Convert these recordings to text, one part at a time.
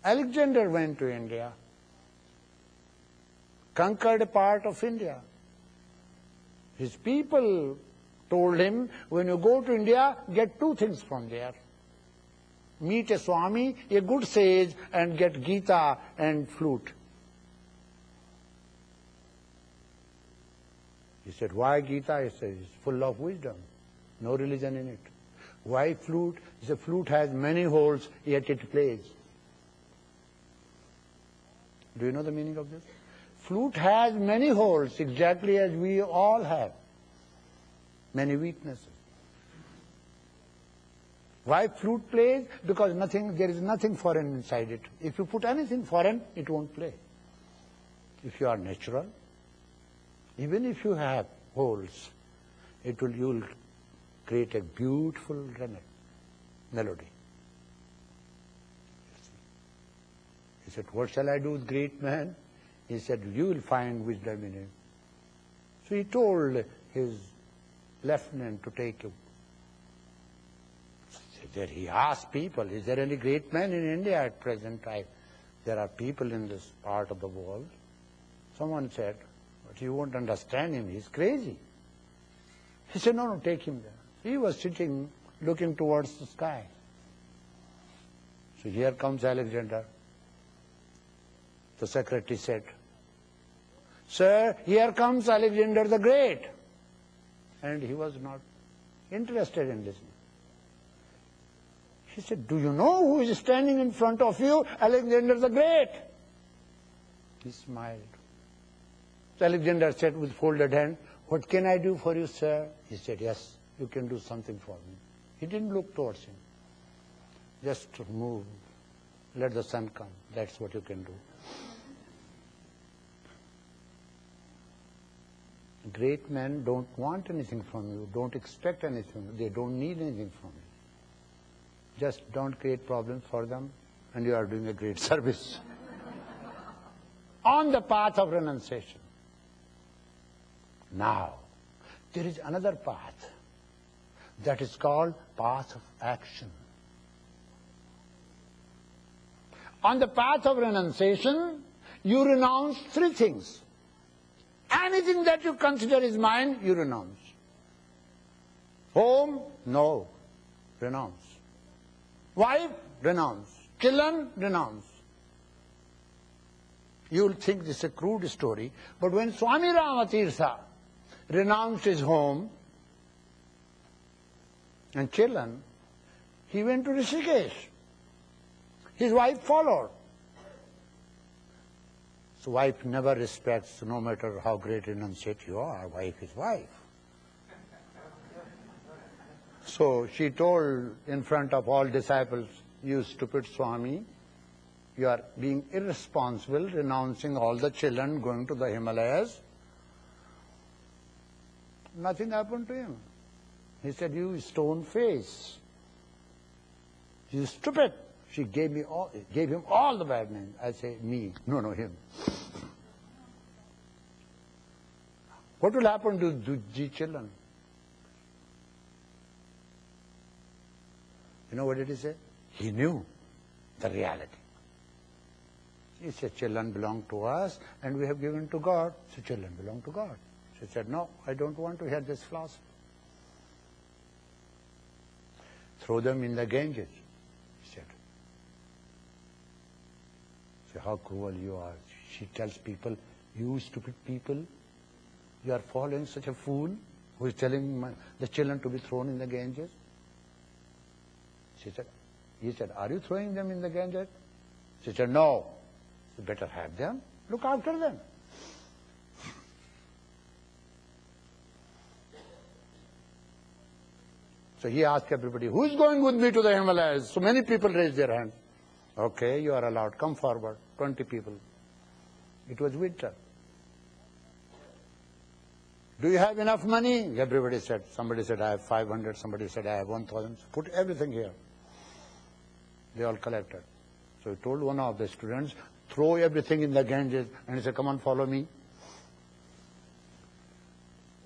Alexander went to India, conquered a part of India. His people told him, when you go to India, get two things from there. Meet a Swami, a good sage, and get Gita and flute. He said, why Gita? He said, it's full of wisdom, no religion in it. Why flute? He said, flute has many holes, yet it plays. Do you know the meaning of this? Flute has many holes, exactly as we all have. Many weaknesses. Why flute plays? Because there is nothing foreign inside it. If you put anything foreign, it won't play. If you are natural, even if you have holes, you will create a beautiful melody. He said, what shall I do with great man? He said, you will find wisdom in him. So he told his lieutenant to take him. There he asked people, is there any great man in India at present time? There are people in this part of the world. Someone said, but you won't understand him, he's crazy. He said, no, take him there. He was sitting, looking towards the sky. So here comes Alexander. The secretary said, sir, here comes Alexander the Great. And he was not interested in listening. He said, do you know who is standing in front of you? Alexander the Great. He smiled. So Alexander said with folded hand, what can I do for you, sir? He said, yes, you can do something for me. He didn't look towards him. Just move. Let the sun come. That's what you can do. Great men don't want anything from you, don't expect anything, they don't need anything from you. Just don't create problems for them, and you are doing a great service. On the path of renunciation. Now, there is another path that is called path of action. On the path of renunciation, you renounce three things. Anything that you consider is mine, you renounce. Home? No. Renounce. Wife? Renounce. Children? Renounce. You will think this is a crude story, but when Swami Rama renounced his home and children, he went to Rishikesh. His wife followed. So wife never respects, no matter how great renunciate you are, wife is wife. So she told in front of all disciples, you stupid Swami, you are being irresponsible, renouncing all the children, going to the Himalayas. Nothing happened to him. He said, you stone face. You stupid. She gave him all the bad names. I say, me. No, him. What will happen to the children? You know what did he say? He knew the reality. He said, children belong to us and we have given to God, so children belong to God. She said, no, I don't want to hear this philosophy. Throw them in the Ganges, he said. So how cruel you are. She tells people, you stupid people, you are following such a fool who is telling the children to be thrown in the Ganges. He said, are you throwing them in the Ganges? She said, no. You better have them. Look after them. So he asked everybody, who is going with me to the Himalayas? So many people raised their hands. Okay, you are allowed. Come forward. 20 people. It was winter. Do you have enough money? Everybody said. Somebody said, I have 500. Somebody said, I have 1,000. Put everything here. They all collected. So he told one of the students, throw everything in the Ganges. And he said, come on, follow me.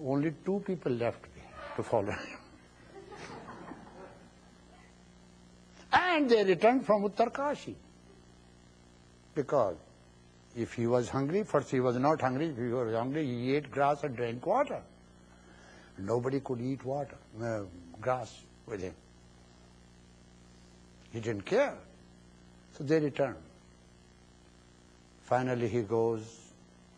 Only 2 people left to follow him. And they returned from Uttarkashi. Because if he was hungry, first he was not hungry. If he was hungry, he ate grass and drank water. Nobody could eat grass with him. He didn't care. So they returned. Finally he goes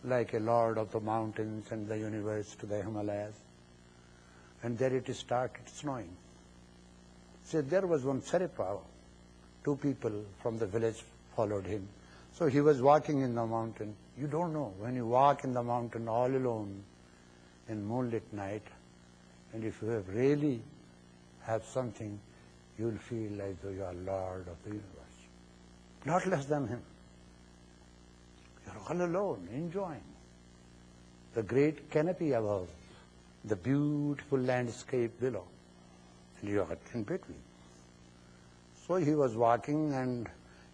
like a lord of the mountains and the universe to the Himalayas. And there it started snowing. So there was one Saripava. 2 people from the village followed him. So he was walking in the mountain. You don't know, when you walk in the mountain all alone in moonlit night, and if you have really have something, you'll feel like though you are Lord of the universe. Not less than him. You're all alone, enjoying the great canopy above, the beautiful landscape below, and you are in between. So he was walking and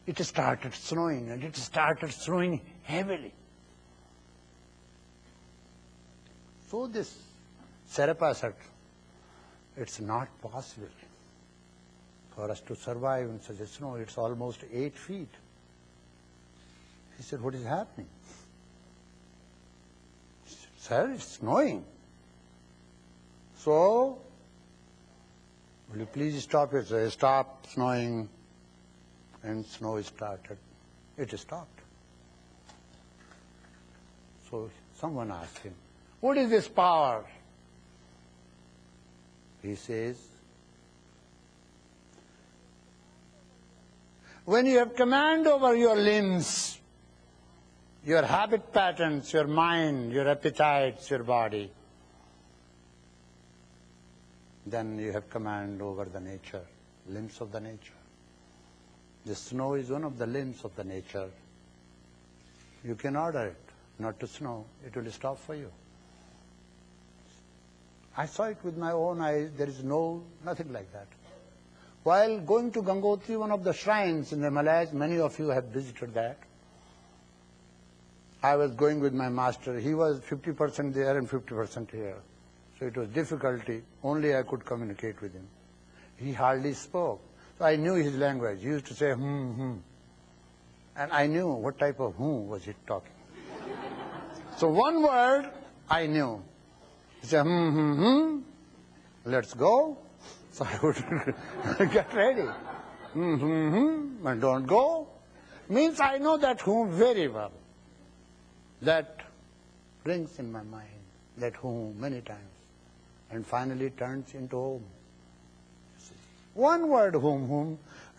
it started snowing, and it started snowing heavily. So this Saripava said, it's not possible for us to survive in such a snow. It's almost 8 feet. He said, what is happening? He said, sir, it's snowing. So, will you please stop it? So he stopped snowing, and snow started. It stopped. So someone asked him, what is this power? He says, when you have command over your limbs, your habit patterns, your mind, your appetites, your body, then you have command over the nature, limbs of the nature. The snow is one of the limbs of the nature. You can order it not to snow, it will stop for you. I saw it with my own eyes. There is nothing like that. While going to Gangotri, one of the shrines in the Himalayas, many of you have visited that. I was going with my master. He was 50% there and 50% here. So it was difficulty. Only I could communicate with him. He hardly spoke. So I knew his language. He used to say, And I knew what type of was he talking. So one word I knew. He said, let's go. So I would get ready. And don't go. Means I know that very well. That rings in my mind, that many times. And finally turns into home. One word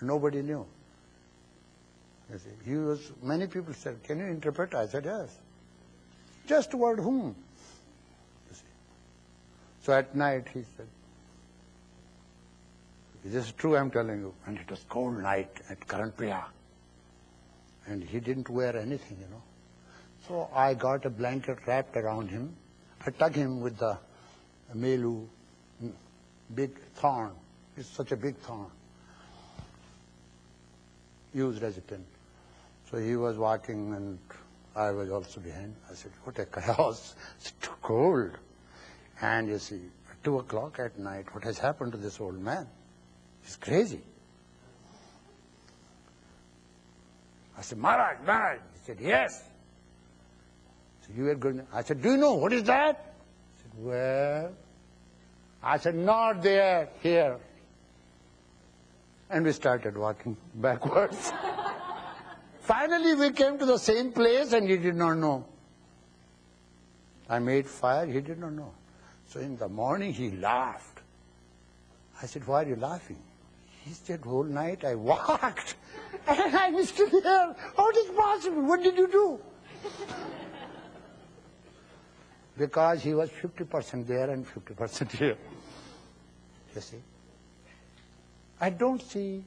nobody knew. You see, many people said, can you interpret? I said, yes. Just word You see. So at night he said, this is true, I'm telling you. And it was cold night at Karanpriya. And he didn't wear anything, So I got a blanket wrapped around him. I tugged him with the melu, big thorn. It's such a big thorn, used as a pin. So he was walking and I was also behind. I said, what a chaos, it's too cold. And you see, at 2 o'clock at night, what has happened to this old man? He's crazy. I said, Maharaj. He said, yes. So you were going. I said, do you know what is that? He said, where? I said, not there, here. And we started walking backwards. Finally, we came to the same place and he did not know. I made fire, he did not know. So in the morning, he laughed. I said, why are you laughing? He said, whole night I walked and I'm still here. How is it possible? What did you do? Because he was 50% there and 50% here. You see? I don't see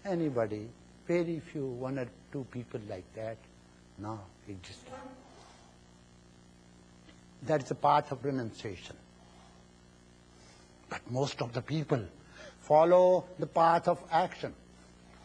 anybody, very few, 1 or 2 people like that now existing. That is the path of renunciation. But most of the people follow the path of action.